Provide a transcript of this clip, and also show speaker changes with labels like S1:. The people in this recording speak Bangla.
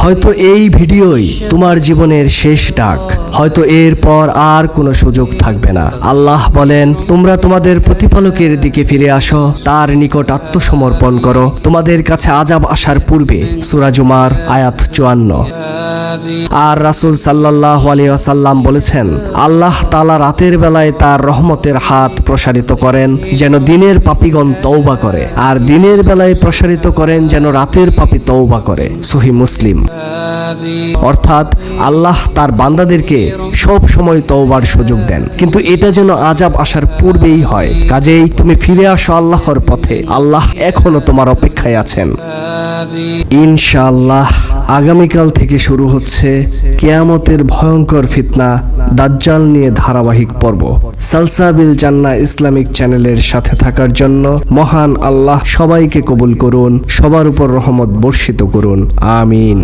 S1: হয়তো এই ভিডিওই তোমার জীবনের শেষ ডাক, হয়তো এরপর আর কোনো সুযোগ থাকবে না। আল্লাহ বলেন, তোমরা তোমাদের প্রতিপালকের দিকে ফিরে আসো, তার নিকট আত্মসমর্পণ করো, তোমাদের কাছে আযাব আসার পূর্বে। সূরা জুমার আয়াত 54। আর রাসূল সাল্লাল্লাহু আলাইহি ওয়াসাল্লাম বলেছেন, আল্লাহ তাআলা রাতের বেলায় তার রহমতের হাত প্রসারিত করেন যেন দিনের পাপীগণ তওবা করে, আর দিনের বেলায় প্রসারিত করেন যেন রাতের পাপী তওবা করে। সহিহ মুসলিম। অর্থাৎ আল্লাহ তার বান্দাদেরকে সব সময় তওবার সুযোগ দেন, কিন্তু এটা যেন আযাব আসার পূর্বেই হয়। কাজেই তুমি ফিরে আসো আল্লাহর পথে, আল্লাহ এখনো তোমার অপেক্ষায় আছেন। ইনশাআল্লাহ আগামীকাল থেকে শুরু হচ্ছে কিয়ামতের ভয়ঙ্কর ফিতনা দাজ্জাল নিয়ে ধারাবাহিক পর্ব। সালসাবিল জান্নাহ ইসলামিক চ্যানেলের সাথে থাকার জন্য মহান আল্লাহ সবাইকে কবুল করুন, সবার উপর রহমত বর্ষিত করুন। আমিন।